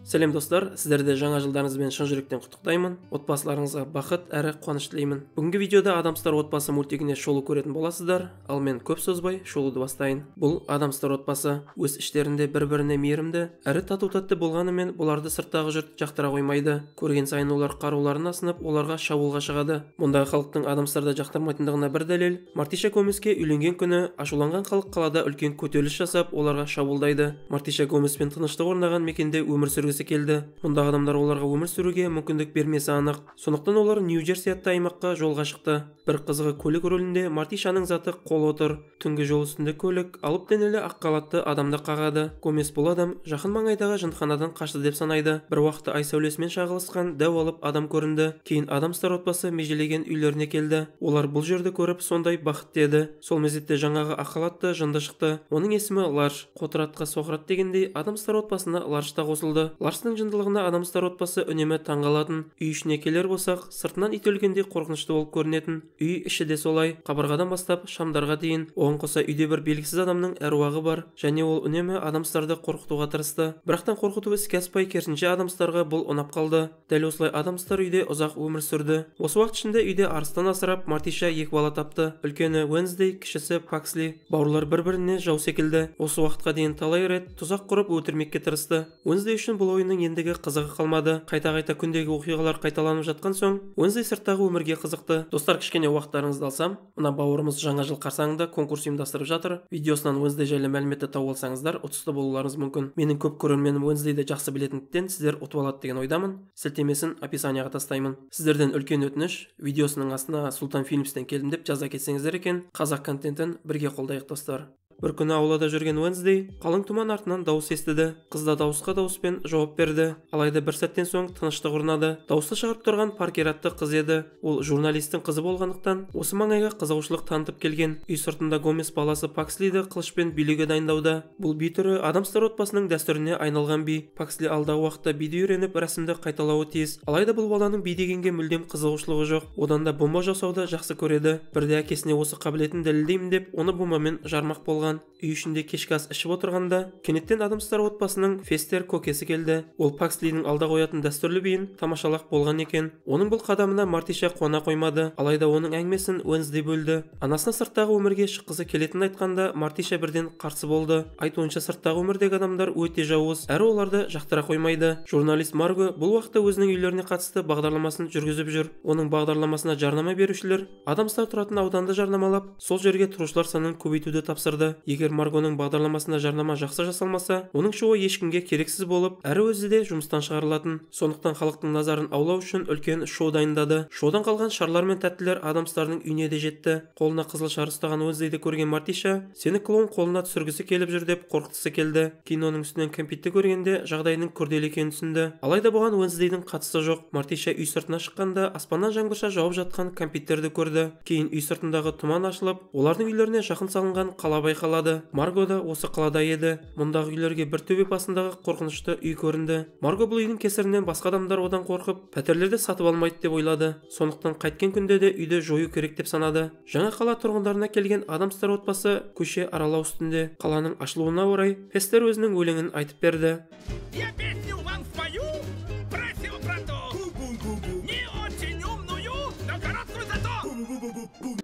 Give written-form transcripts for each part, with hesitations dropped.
Сәлем достар, сіздерді жаңа жылдарыңызбен шын жүректен құттықтаймын. Отбасыларыңызға бақыт әрі қуаныш тілеймін. Бүгінгі видеода Адамстар отбасы мультигіне шолу көретін боласыздар, ал мен көп созбай шолуды бастайын. Бұл Адамстар отбасы өз іштерінде бір-біріне мейірімді, әрі тату-тәтті болғанымен, бұларды сырттағы жұрт жақтыра қоймайды. Көрген сайын олар қаруларын асынып, оларға шабуылға шығады. Мұндағы халықтың Адамстарды жақтырмайтындығына бір дәлел, Мартиша Гомеске үйленген күні ашуланған халық қалада үлкен көтеріліс жасап, оларға шабуылдайды. Мартиша Гомеспен тыныштық орнаған мекенде өмір сүргісі келді. Мұндағы адамдар оларға өмір сүруге мүмкіндік бермесі анық. Сондықтан олар Нью-Джерси атты аймаққа жолға шықты. Бір қызығы, көлік рөлінде Мартишаның заты қол отыр. Түнгі жол үстінде көлік алып денелі ақ халатты адамды қағады. Гомес бұл адам жақын маңайдағы жындыханадан қашты деп санайды. Бір уақытта ай сәулесімен шағылысқан дәу алып адам көрінді. Кейін Адамстар отбасы межелеген үйлеріне келді. Олар бұл жерді көріп сондай бақытты еді. Сол мезетте жаңағы ақ халатты жынды шықты. Оның есімі Ларш. Қотыратқа Соқырат дегендей Адамстар отбасына Ларш та қосылды. Ларштың жындылығына Адамстар отбасы үнемі таңғалатын. Үй ішіне келер болсақ, сыртынан ит өлгендей қорқынышты болып көрінетін. Үй іші де солай. Қабырғадан бастап шамдарға дейін. Оған қоса үйде бір белгісіз адамның әруағы бар, және ол үнемі Адамстарды қорқытуға тырысты. Бірақтан қорқыту іске аспай, керісінше Адамстарға бұл ұнап қалды. Дәл осылай Адамстар үйде ұзақ өмір сүрді. Осы уақыт ішінде үйде арыстан асырап, Мартиша екі бала тапты. Үлкені Уэнсдей, кішісі Паксли. Бауырлар бір-біріне жау секілді. Осы уақытқа дейін талай рет тұзақ құрып өлтірмекке тырысты. Уэнсдей үшін бұл ойынның ендігі қызығы қалмады. Қайта-қайта күндегі оқиғалар қайталанып жатқан соң, Уэнсдей сырттағы өмірге қызықты. Достар, кішкене уақыттарыңызды алсам, мына бауырымыз жаңа жыл қарсаңында конкурс ұйымдастырып жатыр. Видеосынан Уэнсдей жайлы мәліметті тауып алсаңыздар, ұтысты болуларыңыз мүмкін. Менің көп көрерменім Уэнсдейді жақсы білетіндіктен сіздер ұтып алады деген ойдамын. Сілтемесін описанияға тастаймын. Сіздерден үлкен өтініш, видеосының астына Султан Фильмстен келдім деп жаза кетсеңіздер екен, қазақ контентін бірге қолдайық достар. Бір күні аулада жүрген Уэнсдей қалың тұман артынан дауыс естіді. Қыз да дауысқа дауыспен жауап берді. Алайда бір сәттен соң тыныштық орнады. Дауысты шығарып тұрған Паркер атты қыз еді. Ол журналистің қызы болғандықтан осы маңайға қызығушылық танытып келген. Үй сыртында Гомес баласы Пакслиді қылышпен билеуге дайындауда. Бұл би түрі Адамстар отбасының дәстүріне айналған би. Паксли алдағы уақытта биді үйреніп, рәсімді қайталауы тиіс. Алайда бұл баланың би дегенге мүлдем қызығушылығы жоқ. Одан да бомба жасауды жақсы көреді. Бірде әкесіне осы қабілетін дәлелдеймін деп, оны бомбамен жармақ болған. Үй ішінде кешкі ас ішіп отырғанда, кенеттен Адамстар отбасының Фестер көкесі келді. Ол Пакслидің алда қоятын дәстүрлі биін тамашалақ болған екен. Оның бұл қадамына Мартиша қуана қоймады. Алайда оның әңгімесін Уэнсдей бөлді. Анасына сырттағы өмірге шыққысы келетінін айтқанда, Мартиша бірден қарсы болды. Айтуынша сырттағы өмірдегі адамдар өте жауыз, әрі оларды жақтыра қоймайды. Журналист Марго бұл уақытта өзінің үйлеріне қатысты бағдарламасын жүргізіп жүр. Оның бағдарламасына жарнама берушілер Адамстар тұратын ауданды жарнамалап, сол жерге тұрушылар санын көбейтуді тапсырды. Егер Маргоның бағдарламасына жарнама жақсы жасалмаса, оның шоуы ешкімге керексіз болып, әрі өзі де жұмыстан шығарылатын. Сондықтан халықтың назарын аулау үшін үлкен шоу дайындады. Шоудан қалған шарлар мен тәттілер Адамстардың үйіне де жетті. Қолына қызыл шар ұстаған Уэнсдейді көрген Мартиша, сені клоун қолына түсіргісі келіп жүр деп қорқытысы келді. Кейін оның үстінен кәмпитті көргенде жағдайының күрделі екенін түсінді. Алайда бұған Уэнсдейдің қатысы жоқ. Мартиша үй сыртына шыққанда, аспаннан жаңбырша жауып жатқан кәмпиттерді көрді. Кейін үй сыртындағы тұман ашылып, олардың үйлеріне жақын салынған қала байқалады. Марго да осы қалада еді. Мұндағы үйлерге бір төбе басындағы қорқынышты үй көрінді. Марго бұл үйдің кесірінен басқа адамдар одан қорқып, пәтерлерді сатып алмайды деп ойлады. Сондықтан қайткен күнде де үйді жою керек деп санады. Жаңа қала тұрғындарына келген Адамстар отбасы көше аралау үстінде. Қаланың ашылуына орай Фестер өзінің өлеңін айтып берді.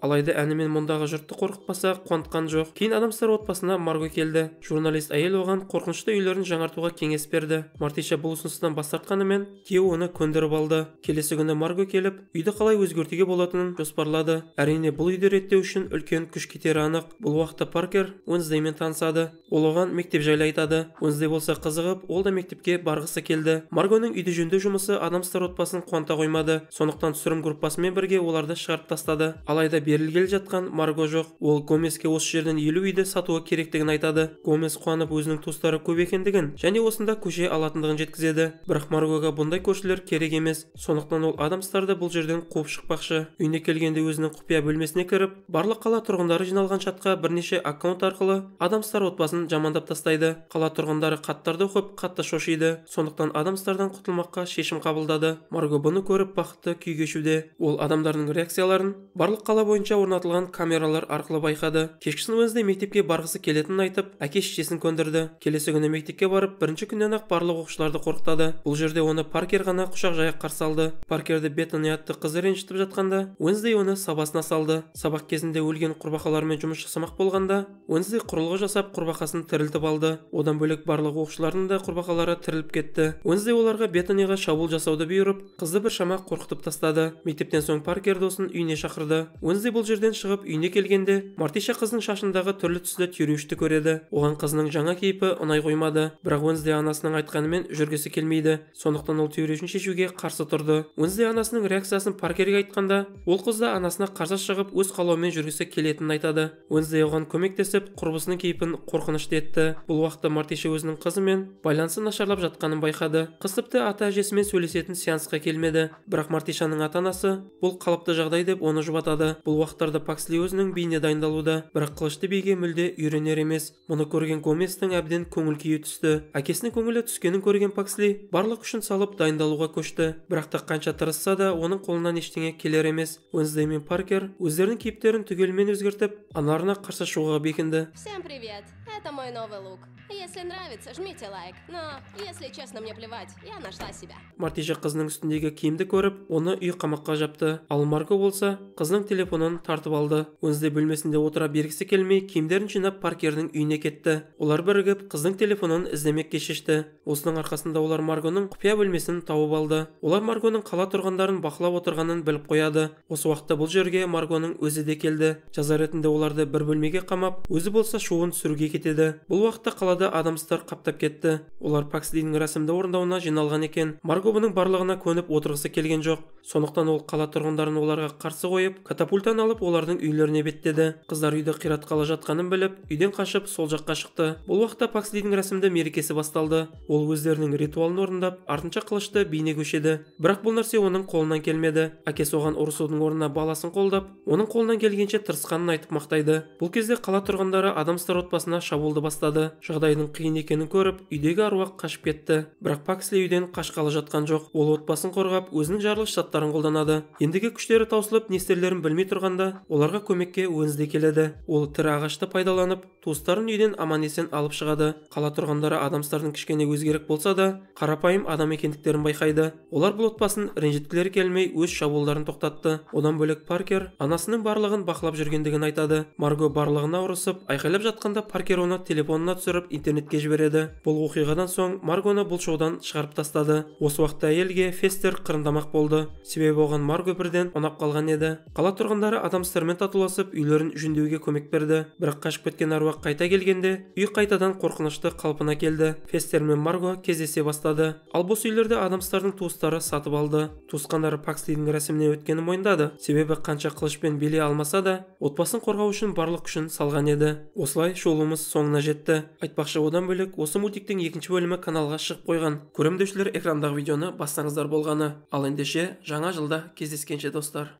Алайда әнімен мұндағы жұртты қорқытпаса, қуантқан жоқ. Кейін Адамстар отбасына Марго келді. Журналист әйел оған қорқынышты үйлерін жаңартуға кеңес берді. Мартиша бұл ұсыныстан бас тартқанымен, күйеуі оны көндіріп алды. Келесі күні Марго келіп, үйді қалай өзгертуге болатынын жоспарлады. Әрине, бұл үйді реттеу үшін үлкен күш кетері анық. Бұл уақытта Паркер Уэнсдеймен танысады. Ол оған мектеп жайлы айтады. Уэнсдей болса қызығып, ол да мектепке барғысы келді. Маргоның үйді жөндеу жұмысы Адамстар отбасын қуанта қоймады. Сондықтан түсірім группасымен бірге оларды шығарып тастады. Алайда берілгелі жатқан Марго жоқ. Ол Гомеске осы жерден 50 үйді сатуы керектігін айтады. Гомес қуанып өзінің туыстары көп екендігін және осында көше алатындығын жеткізеді. Бірақ Маргоға бұндай көршілер керек емес. Сондықтан ол Адамстарды бұл жерден қуып шықпақшы. Үйіне келгенде өзінің құпия бөлмесіне кіріп, барлық қала тұрғындары жиналған чатқа бірнеше аккаунт арқылы Адамстар отбасын жамандап тастайды. Қала тұрғындары хаттарды оқып, қатты шошиды. Сондықтан Адамстардан құтылмаққа шешім қабылдады. Марго бұны көріп бақытты күй кешуде. Ол адамдардың реакцияларын барлық қала бойынша бойынша орнатылған камералар арқылы байқады. Кешкісін Уэнсдей мектепке барғысы келетінін айтып, әке-шешесін көндірді. Келесі күні мектепке барып, бірінші күннен-ақ барлық оқушыларды қорқытады. Бұл жерде оны Паркер ғана құшақ жая қарсы алды. Паркерді Беттани атты қызы ренжітіп жатқанда, Уэнсдей оны сабасына салды. Сабақ кезінде өлген құрбақалармен жұмыс жасамақ болғанда, Уэнсдей құрылғы жасап құрбақасын тірілтіп алды. Одан бөлек барлық оқушылардың да құрбақалары тіріліп кетті. Уэнсдей оларға Беттаниға шабуыл жасауды бұйырып, қызды біршама қорқытып тастады. Мектептен соң Паркер досын үйіне шақырды. Уэнсдей бұл жерден шығып үйіне келгенде, Мартиша қыздың шашындағы түрлі түсті түйреуішті көреді. Оған қызының жаңа кейпі ұнай қоймады. Бірақ Уэнсдей анасының айтқанымен жүргісі келмейді. Сондықтан ол түйреуішін шешуге қарсы тұрды. Уэнсдей анасының реакциясын Паркерге айтқанда, ол қызда анасына қарсы шығып, өз қалауымен жүргісі келетінін айтады. Уэнсдей оған көмектесіп, құрбысының кейпін қорқынышты етті. Бұл уақытта Мартиша өзінің қызымен байланысы нашарлап жатқанын байқады. Қыз тіпті ата-әжесімен сөйлесетін сеансқа келмеді. Бірақ Мартишаның ата-анасы бұл қалыпты жағдай деп оны жұбатады. Бұл уақыттарда Паксли өзінің биіне дайындалуда, бірақ қылышты биге мүлде үйренер емес. Мұны көрген Гоместің әбден көңіл күйі түсті. Әкесінің көңілі түскенін көрген Паксли барлық күшін салып дайындалуға көшті. Бірақ та қанша тырысса да оның қолынан ештеңе келер емес. Уэнсдей мен Паркер өздерінің кейіптерін түгелімен өзгертіп, аналарына қарсы шығуға бекінді. Всем привет! Это мой новый лук. Если нравится, жмите лайк. Но, если честно, мне плевать. Я нашла себя. Мартиша қызының үстіндегі киімді көріп, оны үй қамаққа жапты. Ал Марго болса, қызының телефонын тартып алды. Уэнсдей бөлмесінде отыра бергісі келмей, киімдерін жинап Паркердің үйіне кетті. Олар бірігіп, қызның телефонын іздемекке шешті. Осының арқасында олар Маргоның құпия бөлмесін тауып алды. Олар Маргоның қала тұрғындарын бақылап отырғанын біліп қояды. Осы уақытта бұл жерге Маргоның өзі де келді. Жаза ретінде оларды бір бөлмеге қамап, өзі болса шоуын түсіруге кетеді. Бұл уақытта қалада адамстар қаптап кетті. Олар Пакслидің рәсімді орындауына жиналған екен. Марго бұның барлығына көніп отырғысы келген жоқ. Сондықтан ол қала тұрғындарын оларға қарсы қойып, катапультан алып олардың үйлеріне беттеді. Қыздар үйді қиратқалы жатқанын біліп, үйден қашып сол жаққа шықты. Бұл уақытта Пакслидің рәсімді мерекесі басталды. Ол өздерінің ритуалын орындап, артынша қылышты биіне көшеді. Бірақ бұл нәрсе оның қолынан келмеді. Әкесі оған ұрысудың орнына баласын қолдап, оның қолынан келгенше тырысқанын айтып мақтайды. Бұл кезде қала тұрғындары адамстар отбасына шабуылды бастады. Жағдайдың қиын екенін көріп, үйдегі аруақ қашып кетті. Бірақ Паксли үйден қашқалы жатқан жоқ. Ол отбасын қорғап, өзінің жарылғыш заттарын қолданады. Ендігі күштері таусылып, не істерлерін білмей тұрғанда, оларға көмекке Уэнсдей келеді. Ол тірі ағашты пайдаланып, туыстарын үйден аман-есен алып шығады. Қала тұрғындары адамстардың кішкене өзгерек болса да, қарапайым адам екендіктерін байқайды. Олар бұл отбасын ренжіткілері келмей, өз шабуылдарын тоқтатты. Одан бөлек Паркер анасының барлығын бақылап жүргендігін айтады. Марго барлығына ұрысып, айқайлап жатқанда Паркер оны телефонына түсіріп интернетке жібереді. Бұл оқиғадан соң Маргоны бұл шоудан шығарып тастады. Осы уақытта әйелге Фестер қырындамақ болды. Себебі оған Марго бірден ұнап қалған еді. Қала тұрғындары адамстармен татуласып, үйлерін жөндеуге көмек берді. Бірақ қашып кеткен аруақ қайта келгенде, үй қайтадан қорқынышты қалпына келді. Фестер мен Марго кездесе бастады. Ал бос үйлерді адамстардың туыстары сатып алды. Туысқандары Пакслидің рәсіміне өткенін мойындады. Себебі қанша қылышпен билей алмаса да, отбасын қорғау үшін барлық күшін салған еді. Осылай шоуымыз соңына жетті. Айтпақшы, одан бөлек осы мультиктің екінші бөлімі каналға шығып қойған. Көрімдеушілер экрандағы видеоны бастаңыздар болғаны. Ал ендеше жаңа жылда кездескенше достар.